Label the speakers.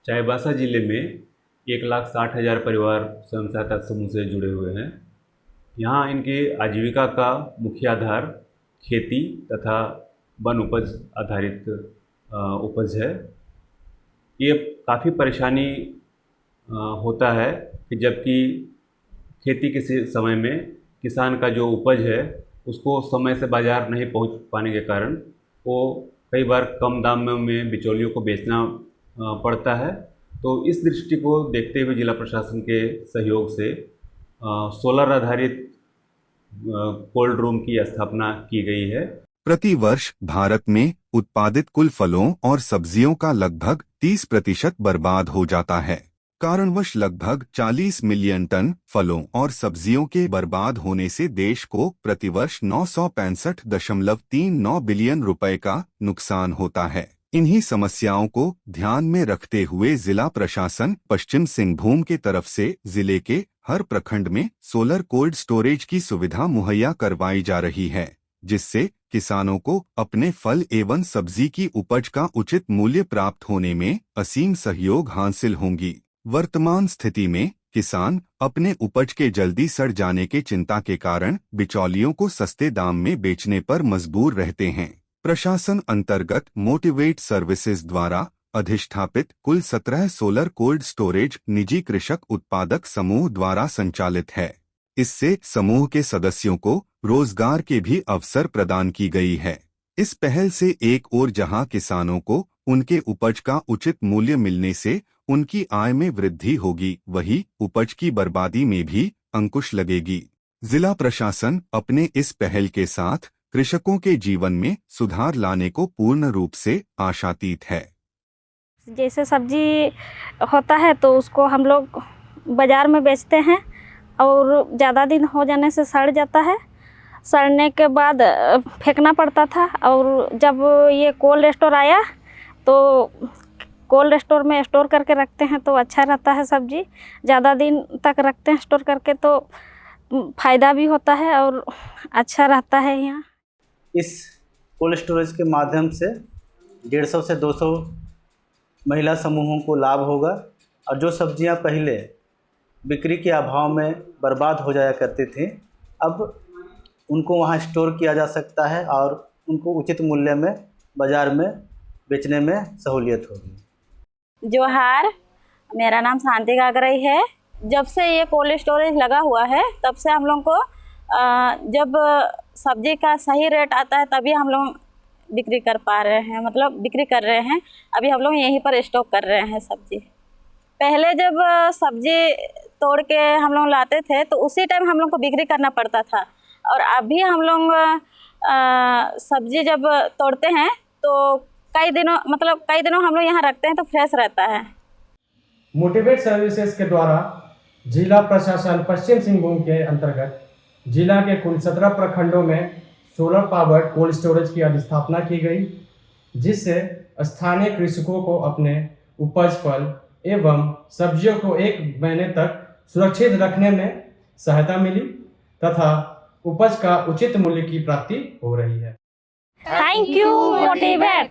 Speaker 1: चाईबासा जिले में 1,60,000 परिवार स्वयं सहायता समूह से जुड़े हुए हैं। यहाँ इनकी आजीविका का मुख्य आधार खेती तथा वन उपज आधारित उपज है। ये काफ़ी परेशानी होता है कि जबकि खेती के समय में किसान का जो उपज है उसको समय से बाज़ार नहीं पहुंच पाने के कारण वो कई बार कम दाम में बिचौलियों को बेचना पड़ता है। तो इस दृष्टि को देखते हुए जिला प्रशासन के सहयोग से सोलर आधारित कोल्ड रूम की स्थापना की गई है।
Speaker 2: प्रति वर्ष भारत में उत्पादित कुल फलों और सब्जियों का लगभग 30% बर्बाद हो जाता है। कारणवश लगभग 40 मिलियन टन फलों और सब्जियों के बर्बाद होने से देश को प्रतिवर्ष 965.39 बिलियन रुपए का नुकसान होता है। इन्हीं समस्याओं को ध्यान में रखते हुए जिला प्रशासन पश्चिम सिंहभूम के तरफ से जिले के हर प्रखंड में सोलर कोल्ड स्टोरेज की सुविधा मुहैया करवाई जा रही है, जिससे किसानों को अपने फल एवं सब्जी की उपज का उचित मूल्य प्राप्त होने में असीम सहयोग हासिल होंगी। वर्तमान स्थिति में किसान अपने उपज के जल्दी सड़ जाने के चिंता के कारण बिचौलियों को सस्ते दाम में बेचने पर मजबूर रहते हैं। प्रशासन अंतर्गत मोटिवेट सर्विसेज द्वारा अधिष्ठापित कुल 17 सोलर कोल्ड स्टोरेज निजी कृषक उत्पादक समूह द्वारा संचालित है। इससे समूह के सदस्यों को रोजगार के भी अवसर प्रदान की गई है। इस पहल से एक ओर जहां किसानों को उनके उपज का उचित मूल्य मिलने से उनकी आय में वृद्धि होगी, वहीं उपज की बर्बादी में भी अंकुश लगेगी। जिला प्रशासन अपने इस पहल के साथ कृषकों के जीवन में सुधार लाने को पूर्ण रूप से आशातीत है।
Speaker 3: जैसे सब्जी होता है तो उसको हम लोग बाज़ार में बेचते हैं और ज़्यादा दिन हो जाने से सड़ जाता है। सड़ने के बाद फेंकना पड़ता था और जब ये कोल्ड स्टोर आया तो कोल्ड स्टोर में स्टोर करके रखते हैं तो अच्छा रहता है। सब्जी ज़्यादा दिन तक रखते हैं स्टोर करके तो फ़ायदा भी होता है और अच्छा रहता है। यहाँ
Speaker 4: इस कोल्ड स्टोरेज के माध्यम से 150 से 200 महिला समूहों को लाभ होगा और जो सब्जियां पहले बिक्री के अभाव में बर्बाद हो जाया करती थी, अब उनको वहां स्टोर किया जा सकता है और उनको उचित मूल्य में बाज़ार में बेचने में सहूलियत होगी।
Speaker 5: जोहार, मेरा नाम शांति गागराई है। जब से ये कोल्ड स्टोरेज लगा हुआ है तब से हम लोग को जब सब्जी का सही रेट आता है तभी हम लोग बिक्री कर पा रहे हैं, मतलब बिक्री कर रहे हैं। अभी हम लोग यहीं पर स्टॉक कर रहे हैं सब्जी। पहले जब सब्जी तोड़ के हम लोग लाते थे तो उसी टाइम हम लोग को बिक्री करना पड़ता था और अभी हम लोग सब्जी जब तोड़ते हैं तो कई दिनों हम लोग यहाँ रखते हैं तो फ्रेश रहता है।
Speaker 6: मोटिवेट सर्विसेज के द्वारा जिला प्रशासन पश्चिम सिंहभूम के अंतर्गत जिला के कुल 17 प्रखंडों में सोलर पावर्ड कोल्ड स्टोरेज की अधिस्थापना की गई, जिससे स्थानीय कृषकों को अपने उपज फल एवं सब्जियों को 1 महीने तक सुरक्षित रखने में सहायता मिली तथा उपज का उचित मूल्य की प्राप्ति हो रही है।
Speaker 3: Thank you motivate.